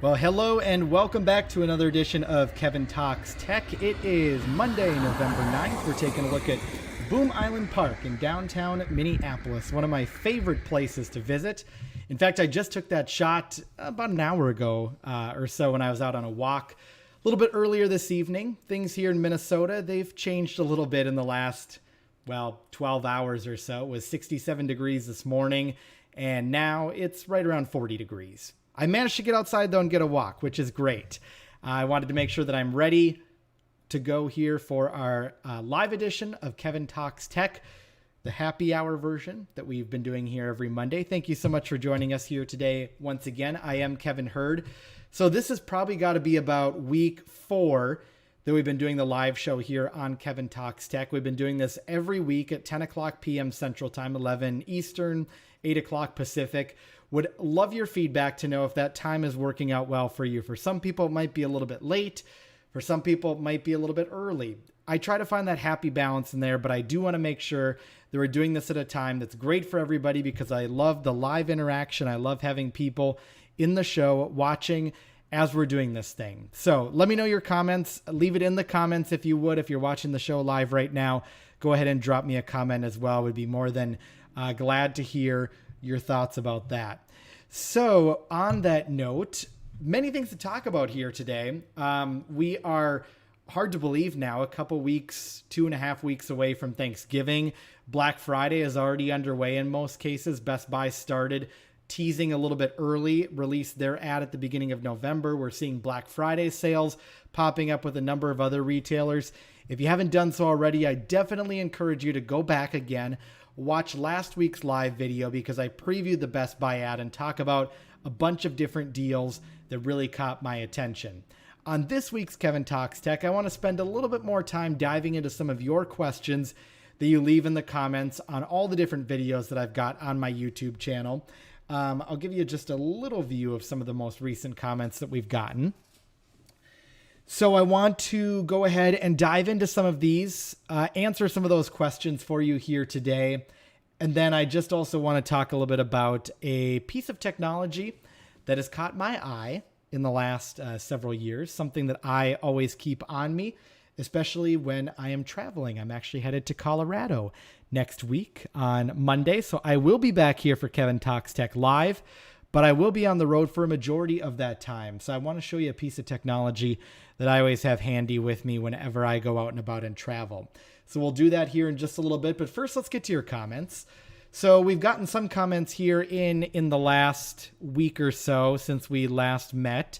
Well, hello and welcome back to another edition of Kevin Talks Tech. It is Monday, November 9th. We're taking a look at Boom Island Park in downtown Minneapolis, one of my favorite places to visit. In fact, I just took that shot about an hour ago or so when I was out on a walk a little bit earlier this evening. Things here in Minnesota, they've changed a little bit in the last, 12 hours or so. It was 67 degrees this morning, and now it's right around 40 degrees. I managed to get outside, though, and get a walk, which is great. I wanted to make sure that I'm ready to go here for our live edition of Kevin Talks Tech, the happy hour version that we've been doing here every Monday. Thank you so much for joining us here today. Once again, I am Kevin Hurd. So this has probably got to be about week 4 that we've been doing the live show here on Kevin Talks Tech. We've been doing this every week at 10 o'clock p.m. Central Time, 11 Eastern, 8 o'clock Pacific. Would love your feedback to know if that time is working out well for you. For some people, it might be a little bit late. For some people, it might be a little bit early. I try to find that happy balance in there, but I do want to make sure that we're doing this at a time that's great for everybody because I love the live interaction. I love having people in the show watching as we're doing this thing. So let me know your comments. Leave it in the comments if you would. If you're watching the show live right now, go ahead and drop me a comment as well. Would be more than glad to hear your thoughts about that. So on that note, many things to talk about here today. We are, hard to believe now, a couple weeks, 2.5 weeks away from Thanksgiving. Black Friday is already underway in most cases. Best Buy started teasing a little bit early, released their ad at the beginning of November. We're seeing Black Friday sales popping up with a number of other retailers. If you haven't done so already, I definitely encourage you to go back again, watch last week's live video because I previewed the Best Buy ad and talk about a bunch of different deals that really caught my attention. On this week's Kevin Talks Tech, I want to spend a little bit more time diving into some of your questions that you leave in the comments on all the different videos that I've got on my YouTube channel. I'll give you just a little view of some of the most recent comments that we've gotten. So I want to go ahead and dive into some of these, answer some of those questions for you here today. And then I just also want to talk a little bit about a piece of technology that has caught my eye in the last several years, something that I always keep on me, especially when I am traveling. I'm actually headed to Colorado next week on Monday. So I will be back here for Kevin Talks Tech Live, but I will be on the road for a majority of that time. So I want to show you a piece of technology that I always have handy with me whenever I go out and about and travel. So we'll do that here in just a little bit. But first, let's get to your comments. So we've gotten some comments here in the last week or so since we last met.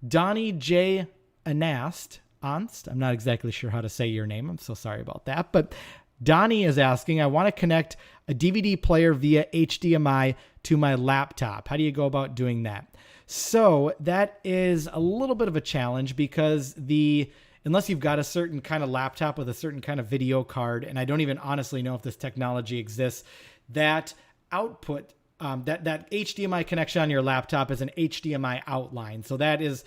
Donnie J. Anast, I'm not exactly sure how to say your name. I'm so sorry about that. But Donnie is asking, I want to connect a DVD player via HDMI to my laptop. How do you go about doing that? So that is a little bit of a challenge because unless you've got a certain kind of laptop with a certain kind of video card, and I don't even honestly know if this technology exists, that output, that HDMI connection on your laptop is an HDMI outline. So that is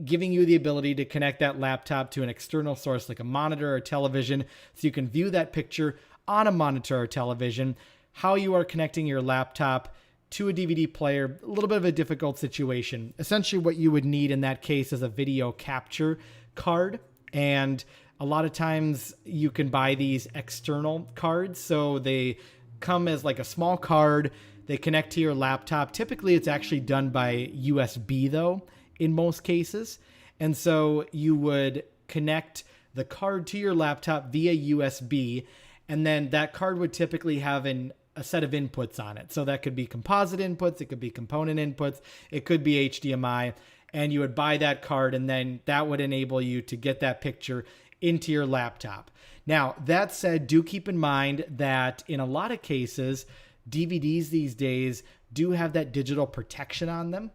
giving you the ability to connect that laptop to an external source like a monitor or television so you can view that picture on a monitor or television. How you are connecting your laptop to a DVD player, a little bit of a difficult situation. Essentially what you would need in that case is a video capture card, and a lot of times you can buy these external cards. So they come as like a small card, they connect to your laptop. Typically it's actually done by USB though, in most cases. And so you would connect the card to your laptop via USB, and then that card would typically have a set of inputs on it. So that could be composite inputs, it could be component inputs, it could be HDMI, and you would buy that card, and then that would enable you to get that picture into your laptop. Now, that said, do keep in mind that in a lot of cases, DVDs these days do have that digital protection on them.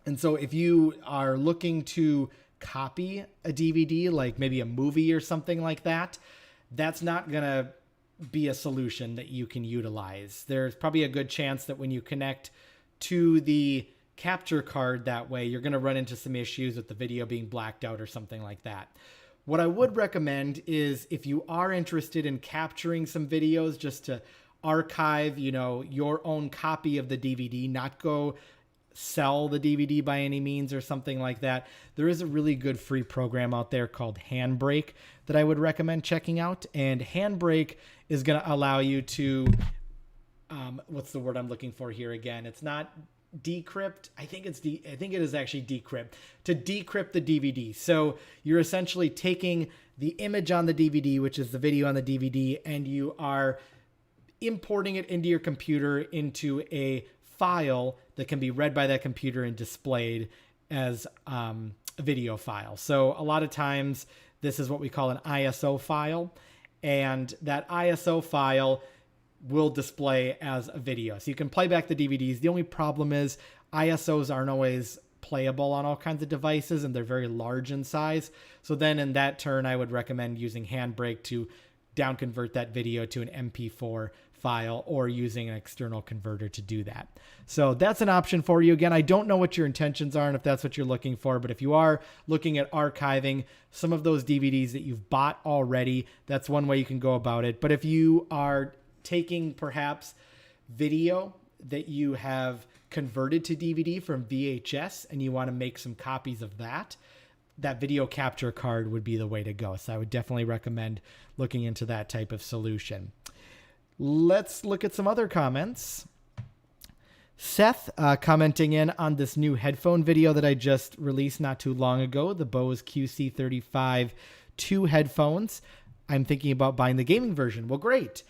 And so if you are looking to copy a DVD, like maybe a movie or something like that, that's not going to be a solution that you can utilize. There's probably a good chance that when you connect to the capture card that way, you're going to run into some issues with the video being blacked out or something like that. What I would recommend is if you are interested in capturing some videos just to archive, your own copy of the DVD, not go sell the DVD by any means or something like that, there is a really good free program out there called Handbrake that I would recommend checking out. And Handbrake is going to allow you to, what's the word I'm looking for here again? It's not decrypt. I think it is actually decrypt, to decrypt the DVD. So you're essentially taking the image on the DVD, which is the video on the DVD, and you are importing it into your computer into a file that can be read by that computer and displayed as a video file. So a lot of times this is what we call an ISO file, and that ISO file will display as a video. So you can play back the DVDs. The only problem is ISOs aren't always playable on all kinds of devices, and they're very large in size. So then in that turn, I would recommend using Handbrake to down convert that video to an MP4 file, or using an external converter to do that. So that's an option for you. Again, I don't know what your intentions are and if that's what you're looking for, but if you are looking at archiving some of those DVDs that you've bought already, that's one way you can go about it. But if you are taking perhaps video that you have converted to DVD from VHS and you want to make some copies of that, that video capture card would be the way to go. So I would definitely recommend looking into that type of solution. Let's look at some other comments. Seth commenting in on this new headphone video that I just released not too long ago, the Bose QC35 2 headphones. I'm thinking about buying the gaming version. Well, great.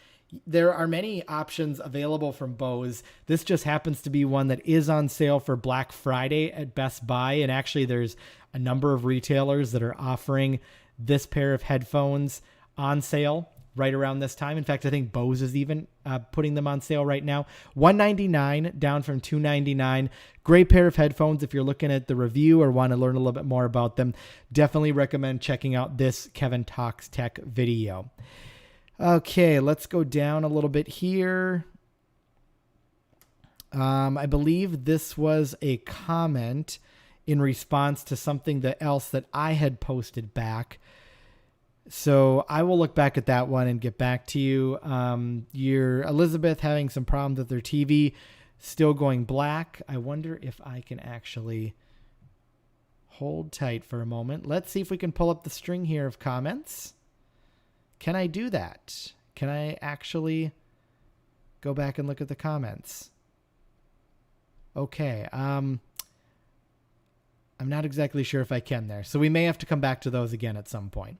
There are many options available from Bose. This just happens to be one that is on sale for Black Friday at Best Buy. And actually there's a number of retailers that are offering this pair of headphones on sale right around this time. In fact, I think Bose is even putting them on sale right now. $199 down from $299. Great pair of headphones. If you're looking at the review or want to learn a little bit more about them, definitely recommend checking out this Kevin Talks Tech video. Okay, let's go down a little bit here. I believe this was a comment in response to something else that I had posted back. So I will look back at that one and get back to you. You're Elizabeth having some problems with their TV, still going black. I wonder if I can actually hold tight for a moment. Let's see if we can pull up the string here of comments. Can I do that? Can I actually go back and look at the comments? Okay. I'm not exactly sure if I can there. So we may have to come back to those again at some point.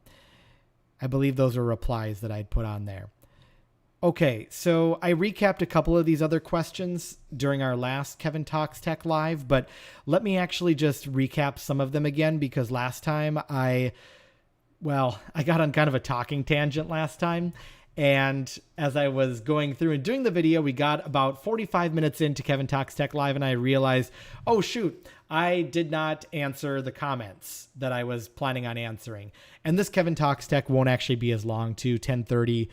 I believe those are replies that I'd put on there. Okay, so I recapped a couple of these other questions during our last Kevin Talks Tech Live, but let me actually just recap some of them again, because last time I got on kind of a talking tangent last time. And as I was going through and doing the video, we got about 45 minutes into Kevin Talks Tech Live, and I realized, oh shoot, I did not answer the comments that I was planning on answering. And this Kevin Talks Tech won't actually be as long too. 10:30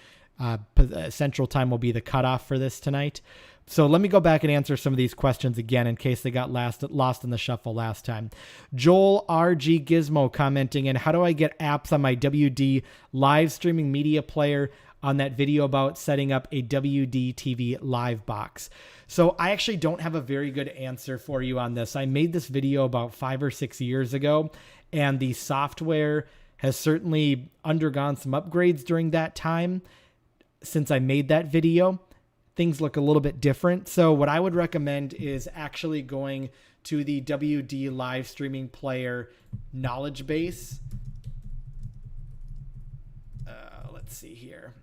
Central Time will be the cutoff for this tonight. So let me go back and answer some of these questions again in case they got lost in the shuffle last time. Joel RG Gizmo commenting in, how do I get apps on my WD live streaming media player on that video about setting up a WD TV live box? So I actually don't have a very good answer for you on this. I made this video about 5 or 6 years ago, and the software has certainly undergone some upgrades during that time. Since I made that video, things look a little bit different. So what I would recommend is actually going to the WD live streaming player knowledge base. Let's see here.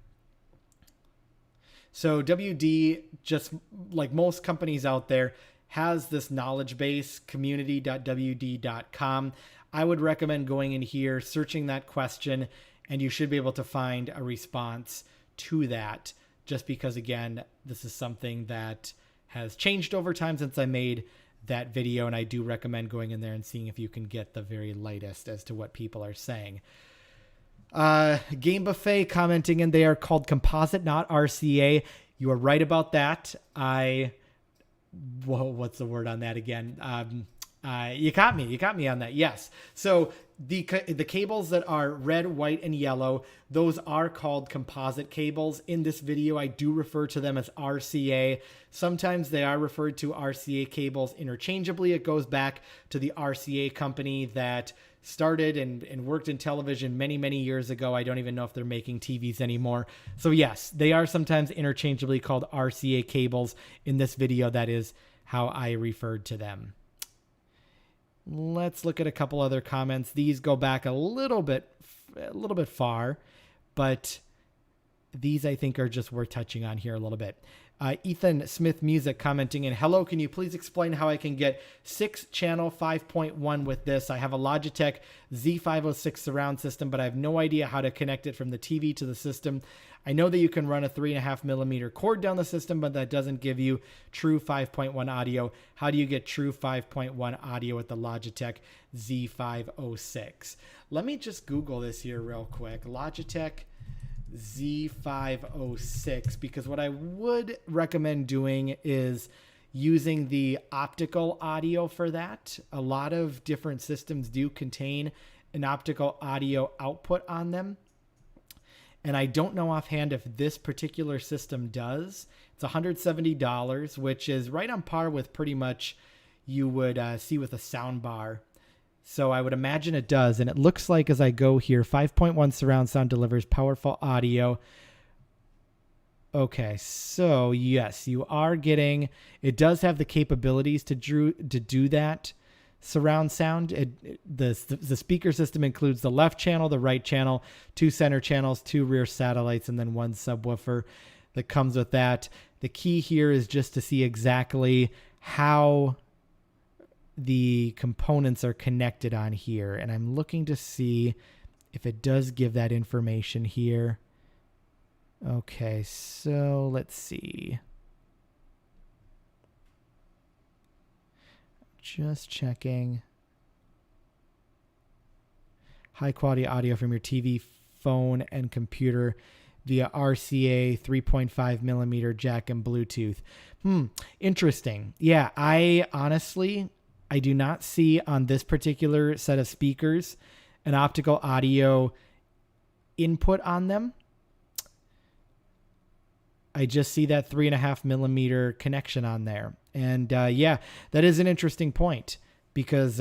So WD, just like most companies out there, has this knowledge base, community.wd.com. I would recommend going in here, searching that question, and you should be able to find a response to that, just because, again, this is something that has changed over time since I made that video, and I do recommend going in there and seeing if you can get the very latest as to what people are saying. Game Buffet commenting in, they are called Composite, not RCA. You are right about that. What's the word on that again? You caught me. You caught me on that. Yes. So the cables that are red, white, and yellow, those are called composite cables. In this video, I do refer to them as RCA. Sometimes they are referred to RCA cables interchangeably. It goes back to the RCA company that started and worked in television many, many years ago. I don't even know if they're making TVs anymore. So yes, they are sometimes interchangeably called RCA cables. In this video, that is how I referred to them. Let's look at a couple other comments. These go back a little bit far, but these I think are just worth touching on here a little bit. Ethan Smith Music commenting in, hello, can you please explain how I can get 6-channel 5.1 with this? I have a Logitech Z506 surround system, but I have no idea how to connect it from the TV to the system. I know that you can run a 3.5mm cord down the system, but that doesn't give you true 5.1 audio. How do you get true 5.1 audio with the Logitech Z506? Let me just Google this here real quick. Logitech Z506, because what I would recommend doing is using the optical audio for that. A lot of different systems do contain an optical audio output on them. And I don't know offhand if this particular system does. It's $170, which is right on par with pretty much you would see with a sound bar. So I would imagine it does. And it looks like as I go here, 5.1 surround sound delivers powerful audio. Okay, so yes, you are getting, it does have the capabilities to do that surround sound. The speaker system includes the left channel, the right channel, 2 center channels, 2 rear satellites, and then 1 subwoofer that comes with that. The key here is just to see exactly how the components are connected on here. And I'm looking to see if it does give that information here. Okay, so let's see. Just checking. High quality audio from your TV, phone, and computer via RCA, 3.5mm jack, and Bluetooth. Interesting. Yeah, I do not see on this particular set of speakers an optical audio input on them. I just see that 3.5mm connection on there. And yeah, that is an interesting point, because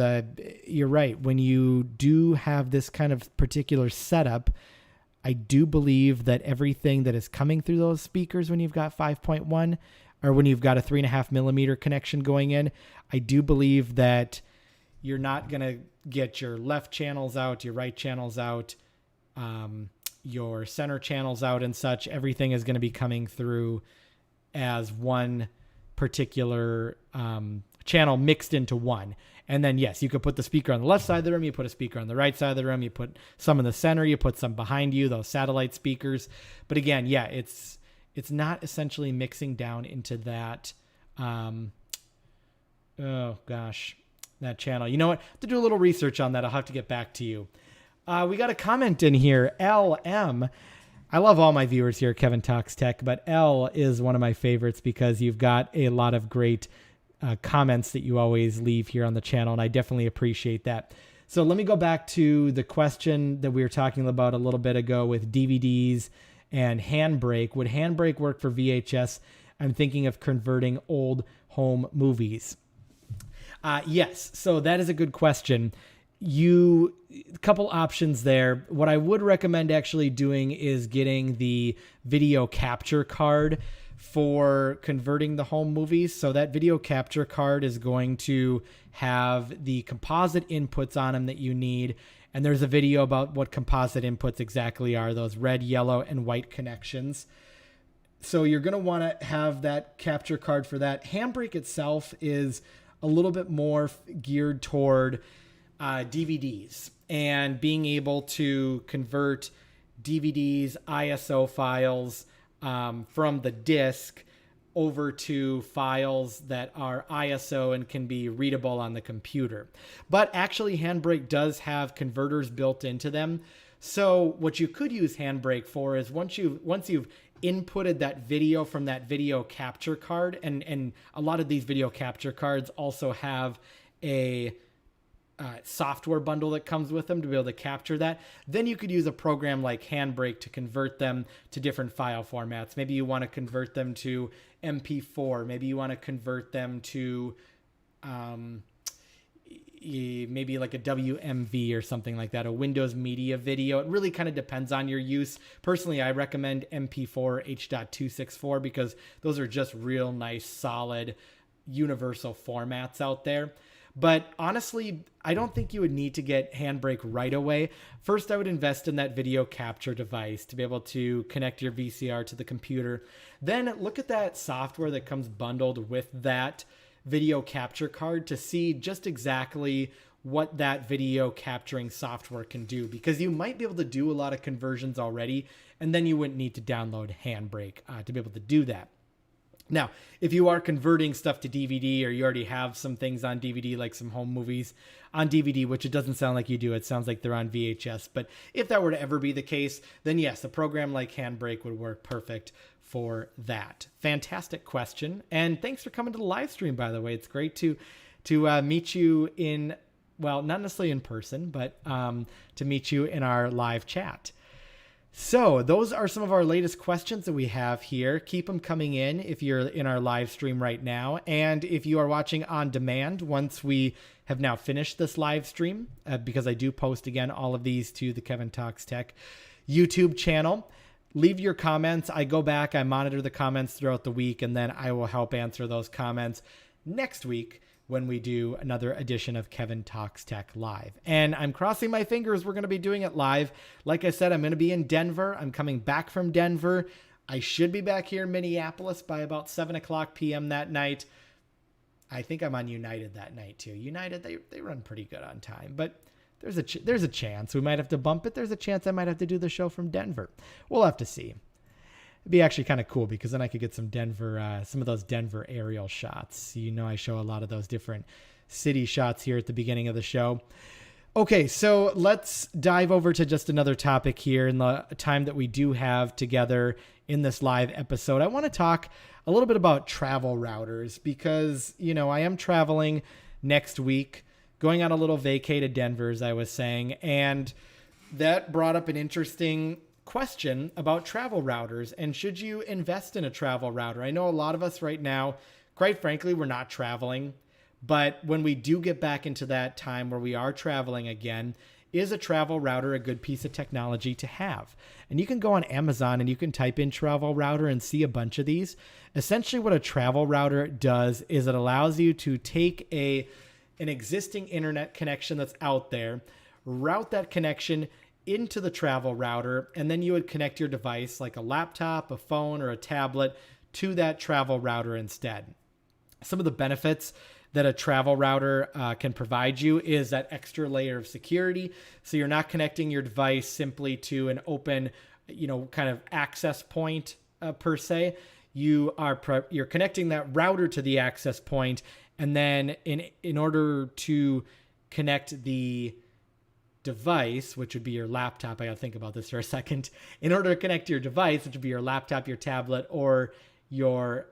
you're right. When you do have this kind of particular setup, I do believe that everything that is coming through those speakers when you've got 5.1 or when you've got a 3.5mm connection going in, I do believe that you're not going to get your left channels out, your right channels out, your center channels out and such. Everything is going to be coming through as one particular channel mixed into one. And then, yes, you could put the speaker on the left side of the room, you put a speaker on the right side of the room, you put some in the center, you put some behind you, those satellite speakers. But again, yeah, it's not essentially mixing down into that, oh gosh, that channel. You know what? I have to do a little research on that. I'll have to get back to you. We got a comment in here, LM. I love all my viewers here, Kevin Talks Tech, but L is one of my favorites because you've got a lot of great comments that you always leave here on the channel, and I definitely appreciate that. So let me go back to the question that we were talking about a little bit ago with DVDs and Handbrake. Would Handbrake work for VHS? I'm thinking of converting old home movies. Yes, so that is a good question. A couple options there. What I would recommend actually doing is getting the video capture card for converting the home movies. So that video capture card is going to have the composite inputs on them that you need. And there's a video about what composite inputs exactly are, those red, yellow, and white connections. So you're going to want to have that capture card for that. Handbrake itself is a little bit more geared toward DVDs and being able to convert DVDs, ISO files from the disc over to files that are ISO and can be readable on the computer. But actually, Handbrake does have converters built into them. So what you could use Handbrake for is once you've inputted that video from that video capture card, and a lot of these video capture cards also have a software bundle that comes with them to be able to capture that. Then you could use a program like Handbrake to convert them to different file formats. Maybe you want to convert them to MP4. Maybe you want to convert them to maybe like a WMV or something like that, a Windows Media Video. It really kind of depends on your use. Personally, I recommend MP4 H.264 because those are just real nice, solid, universal formats out there. But honestly, I don't think you would need to get Handbrake right away. First, I would invest in that video capture device to be able to connect your VCR to the computer. Then look at that software that comes bundled with that video capture card to see just exactly what that video capturing software can do, because you might be able to do a lot of conversions already, and then you wouldn't need to download Handbrake to be able to do that. Now, if you are converting stuff to DVD, or you already have some things on DVD, like some home movies on DVD, which it doesn't sound like you do, it sounds like they're on VHS. But if that were to ever be the case, then yes, a program like Handbrake would work perfect for that. Fantastic question. And thanks for coming to the live stream, by the way. It's great to meet you in, well, not necessarily in person, but to meet you in our live chat. So those are some of our latest questions that we have here. Keep them coming in if you're in our live stream right now. And if you are watching on demand, once we have now finished this live stream, because I do post again all of these to the Kevin Talks Tech YouTube channel, leave your comments. I go back, I monitor the comments throughout the week, and then I will help answer those comments next week when we do another edition of Kevin Talks Tech Live. And I'm crossing my fingers we're going to be doing it live. Like I said, I'm going to be in Denver. I'm coming back from Denver. I should be back here in Minneapolis by about 7 o'clock p.m. that night. I think I'm on United that night too. United, they run pretty good on time, but there's a chance we might have to bump it. There's a chance I might have to do the show from Denver. We'll have to see. It'd be actually kind of cool because then I could get some Denver, some of those Denver aerial shots. You know, I show a lot of those different city shots here at the beginning of the show. Okay, so let's dive over to just another topic here in the time that we do have together in this live episode. I want to talk a little bit about travel routers because, you know, I am traveling next week, going on a little vacay to Denver, as I was saying, and that brought up an interesting question about travel routers and should you invest in a travel router. I know a lot of us right now, quite frankly, we're not traveling, but when we do get back into that time where we are traveling again, is a travel router a good piece of technology to have? And you can go on Amazon and you can type in travel router and see a bunch of these. Essentially what a travel router does is it allows you to take an existing internet connection that's out there, route that connection into the travel router, and then you would connect your device like a laptop, a phone, or a tablet to that travel router instead. Some of the benefits that a travel router can provide you is that extra layer of security. So you're not connecting your device simply to an open, kind of access point per se. You're connecting that router to the access point, and then in order to connect the device, which would be your laptop, I gotta think about this for a second. In order to connect your device, which would be your laptop, your tablet, or your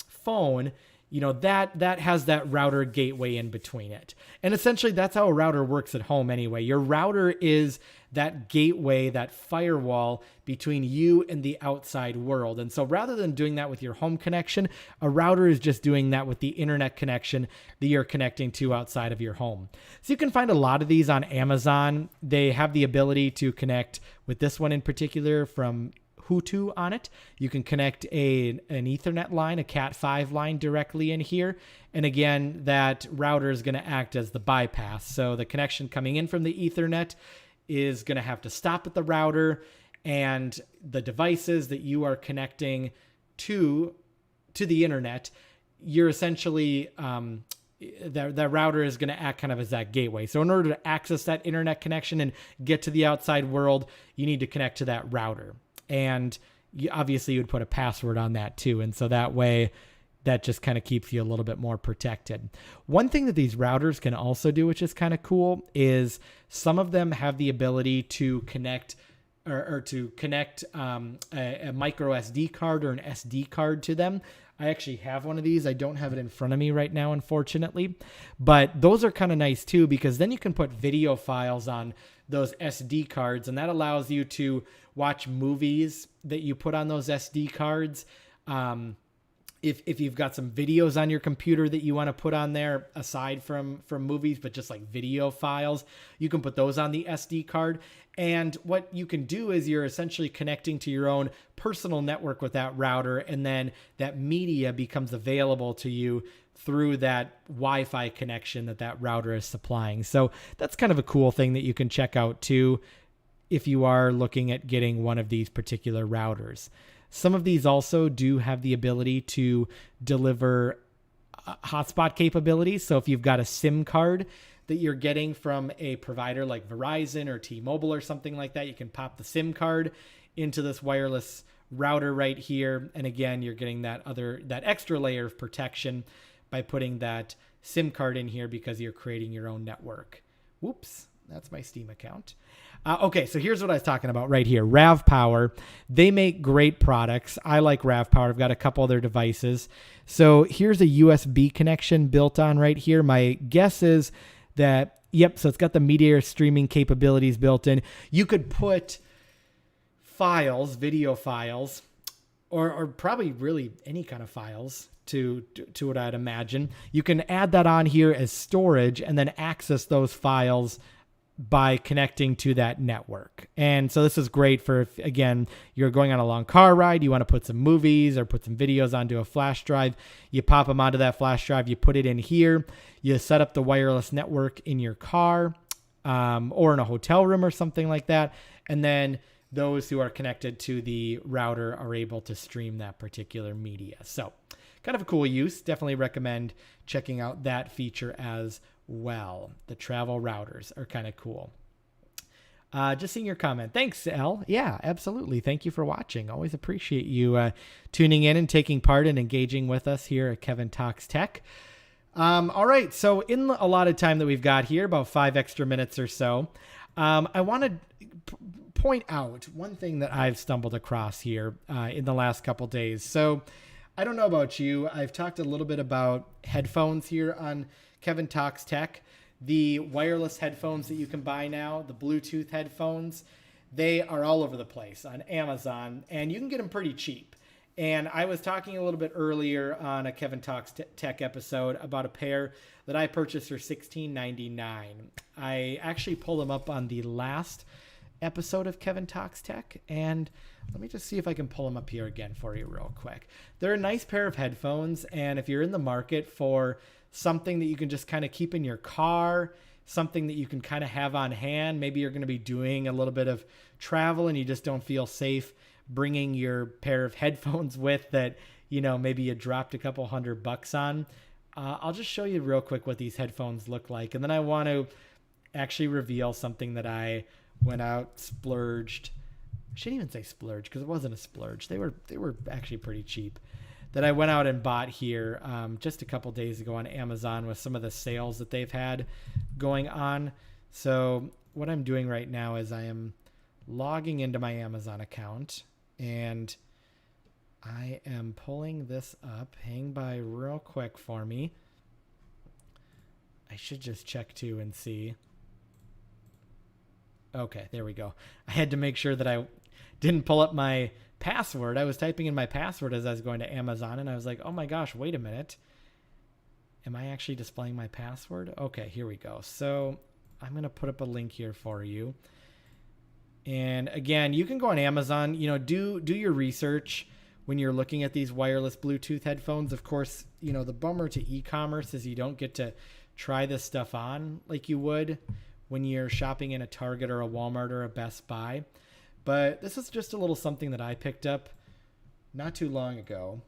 phone, that has that router gateway in between it. And essentially that's how a router works at home anyway. Your router is that gateway, that firewall between you and the outside world. And so rather than doing that with your home connection, a router is just doing that with the internet connection that you're connecting to outside of your home. So you can find a lot of these on Amazon. They have the ability to connect with this one in particular from Hdmi on it. You can connect an Ethernet line, a Cat5 line directly in here. And again, that router is going to act as the bypass. So the connection coming in from the Ethernet is going to have to stop at the router, and the devices that you are connecting to the internet, you're essentially, that router is going to act kind of as that gateway. So in order to access that internet connection and get to the outside world, you need to connect to that router. And obviously you would put a password on that too. And so that way that just kind of keeps you a little bit more protected. One thing that these routers can also do, which is kind of cool, is some of them have the ability to connect a micro SD card or an SD card to them. I actually have one of these. I don't have it in front of me right now, unfortunately, but those are kind of nice too, because then you can put video files on those SD cards, and that allows you to watch movies that you put on those SD cards. If you've got some videos on your computer that you want to put on there aside from movies, but just like video files, you can put those on the SD card. And what you can do is you're essentially connecting to your own personal network with that router, and then that media becomes available to you through that Wi-Fi connection that router is supplying. So that's kind of a cool thing that you can check out too if you are looking at getting one of these particular routers. Some of these also do have the ability to deliver hotspot capabilities. So if you've got a SIM card that you're getting from a provider like Verizon or T-Mobile or something like that, you can pop the SIM card into this wireless router right here. And again, you're getting that extra layer of protection by putting that SIM card in here because you're creating your own network. Whoops, that's my Steam account. Okay, so here's what I was talking about right here. RAVPower, they make great products. I like RAVPower. I've got a couple other devices. So here's a USB connection built on right here. My guess is that, yep, so it's got the media streaming capabilities built in. You could put files, video files, or probably really any kind of files to what I'd imagine. You can add that on here as storage and then access those files by connecting to that network. And so this is great for if, again, you're going on a long car ride, you want to put some movies or put some videos onto a flash drive, you pop them onto that flash drive, you put it in here, you set up the wireless network in your car or in a hotel room or something like that, and then those who are connected to the router are able to stream that particular media. So kind of a cool use. Definitely recommend checking out that feature as well. The travel routers are kind of cool. Just seeing your comment. Thanks, Elle. Yeah, absolutely. Thank you for watching. Always appreciate you tuning in and taking part and engaging with us here at Kevin Talks Tech. All right. So in the allotted time that we've got here, about 5 extra minutes or so, I want to point out one thing that I've stumbled across here in the last couple days. So I don't know about you. I've talked a little bit about headphones here on Kevin Talks Tech. The wireless headphones that you can buy now, the Bluetooth headphones, they are all over the place on Amazon, and you can get them pretty cheap. And I was talking a little bit earlier on a Kevin Talks Tech episode about a pair that I purchased for $16.99. I actually pulled them up on the last episode of Kevin Talks Tech, and let me just see if I can pull them up here again for you real quick. They're a nice pair of headphones, and if you're in the market for something that you can just kind of keep in your car, something that you can kind of have on hand, maybe you're going to be doing a little bit of travel and you just don't feel safe bringing your pair of headphones with that, you know, maybe you dropped a couple $100 on. I'll just show you real quick what these headphones look like, and then I want to actually reveal something that I went out, splurged. I shouldn't even say splurge because it wasn't a splurge. They were actually pretty cheap. That I went out and bought here just a couple days ago on Amazon with some of the sales that they've had going on. So what I'm doing right now is I am logging into my Amazon account, and I am pulling this up. Hang by real quick for me. I should just check too and see. Okay, there we go. I had to make sure that I didn't pull up my password. I was typing in my password as I was going to Amazon, and I was like, oh my gosh, wait a minute. Am I actually displaying my password? Okay, here we go. So I'm going to put up a link here for you. And again, you can go on Amazon, you know, do your research when you're looking at these wireless Bluetooth headphones. Of course, you know, the bummer to e-commerce is you don't get to try this stuff on like you would when you're shopping in a Target or a Walmart or a Best Buy. But this is just a little something that I picked up not too long ago.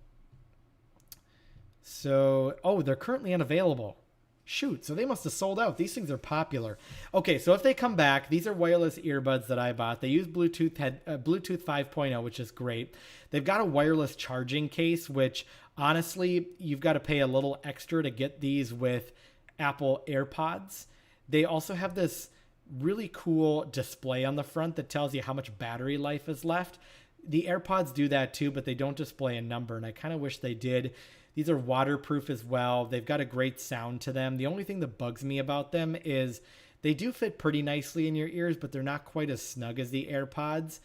So, oh, they're currently unavailable. Shoot, so they must have sold out. These things are popular. Okay, so if they come back, these are wireless earbuds that I bought. They use Bluetooth 5.0, which is great. They've got a wireless charging case, which honestly, you've got to pay a little extra to get these with Apple AirPods. They also have this really cool display on the front that tells you how much battery life is left. The AirPods do that too, but they don't display a number, and I kind of wish they did. These are waterproof as well. They've got a great sound to them. The only thing that bugs me about them is they do fit pretty nicely in your ears, but they're not quite as snug as the AirPods.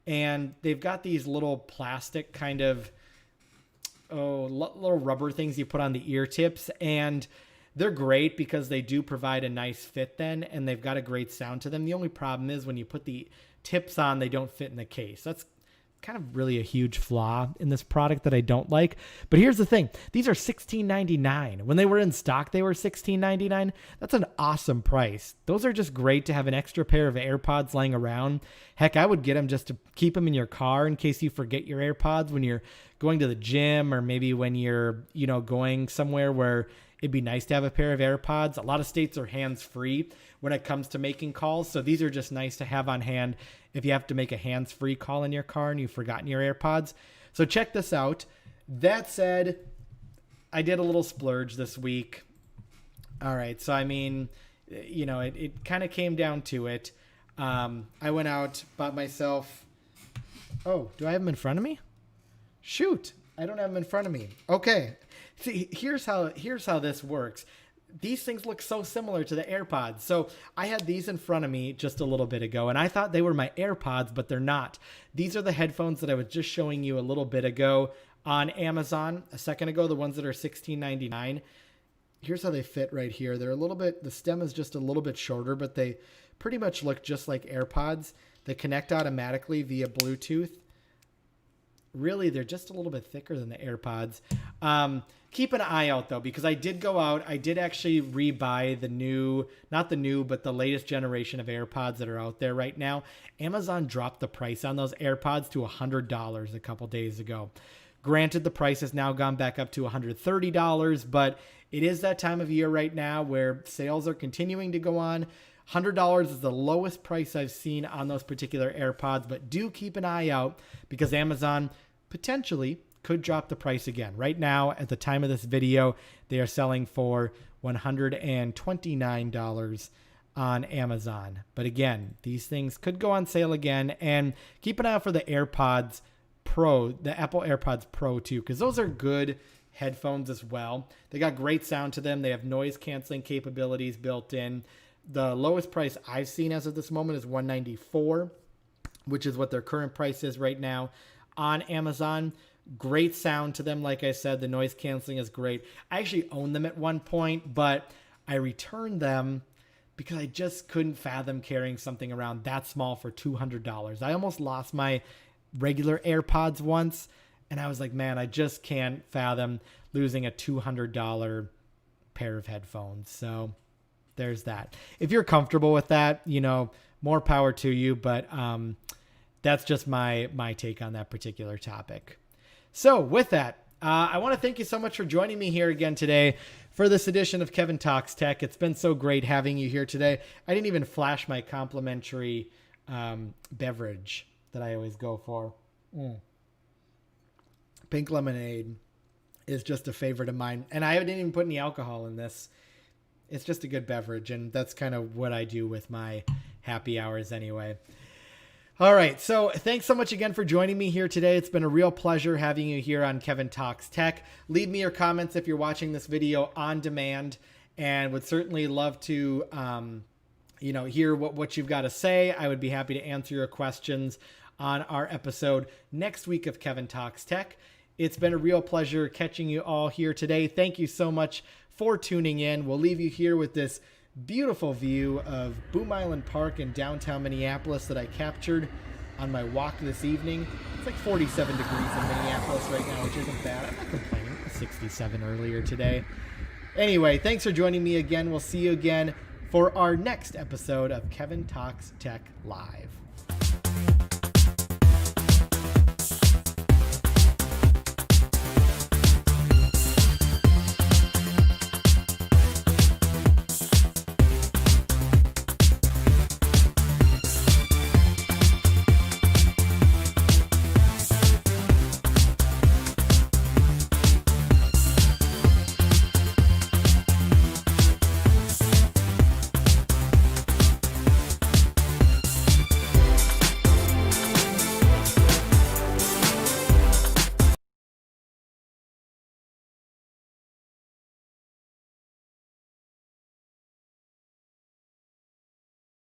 And they've got these little plastic kind of, little rubber things you put on the ear tips. And they're great because they do provide a nice fit then, and they've got a great sound to them. The only problem is when you put the tips on, they don't fit in the case. That's kind of really a huge flaw in this product that I don't like. But here's the thing. These are $16.99. When they were in stock, they were $16.99. That's an awesome price. Those are just great to have an extra pair of AirPods laying around. Heck, I would get them just to keep them in your car in case you forget your AirPods when you're going to the gym, or maybe when you're, going somewhere where it'd be nice to have a pair of AirPods. A lot of states are hands-free when it comes to making calls, so these are just nice to have on hand if you have to make a hands-free call in your car and you've forgotten your AirPods. So check this out. That said, I did a little splurge this week. All right, so I mean, it kind of came down to it. I went out, bought myself... Oh, do I have them in front of me? Shoot, I don't have them in front of me. Okay. See, here's how this works. These things look so similar to the AirPods. So I had these in front of me just a little bit ago, and I thought they were my AirPods, but they're not. These are the headphones that I was just showing you a little bit ago on Amazon a second ago, the ones that are $16.99. Here's how they fit right here. They're a little bit, the stem is just a little bit shorter, but they pretty much look just like AirPods. They connect automatically via Bluetooth. Really, they're just a little bit thicker than the AirPods. Keep an eye out, though, because I did go out. I did actually rebuy but the latest generation of AirPods that are out there right now. Amazon dropped the price on those AirPods to $100 a couple days ago. Granted, the price has now gone back up to $130, but it is that time of year right now where sales are continuing to go on. $100 is the lowest price I've seen on those particular AirPods, but do keep an eye out because Amazon potentially could drop the price again. Right now, at the time of this video, they are selling for $129 on Amazon. But again, these things could go on sale again, and keep an eye out for the AirPods Pro, the Apple AirPods Pro too, because those are good headphones as well. They got great sound to them. They have noise canceling capabilities built in. The lowest price I've seen as of this moment is $194, which is what their current price is right now on Amazon. Great sound to them. Like I said, the noise canceling is great. I actually owned them at one point, but I returned them because I just couldn't fathom carrying something around that small for $200. I almost lost my regular AirPods once, and I was like, man, I just can't fathom losing a $200 pair of headphones. So there's that. If you're comfortable with that, more power to you, but that's just my take on that particular topic. So with that, I want to thank you so much for joining me here again today for this edition of Kevin Talks Tech. It's been so great having you here today. I didn't even flash my complimentary beverage that I always go for. Pink lemonade is just a favorite of mine. And I didn't even put any alcohol in this. It's just a good beverage, and that's kind of what I do with my happy hours anyway. All right, so thanks so much again for joining me here today. It's been a real pleasure having you here on Kevin Talks Tech. Leave me your comments if you're watching this video on demand, and would certainly love to hear what you've got to say. I would be happy to answer your questions on our episode next week of Kevin Talks Tech. It's been a real pleasure catching you all here today. Thank you so much for tuning in. We'll leave you here with this beautiful view of Boom Island Park in downtown Minneapolis that I captured on my walk this evening. It's like 47 degrees in Minneapolis right now, which isn't bad. I'm not complaining. It was 67 earlier today. Anyway, thanks for joining me again. We'll see you again for our next episode of Kevin Talks Tech Live.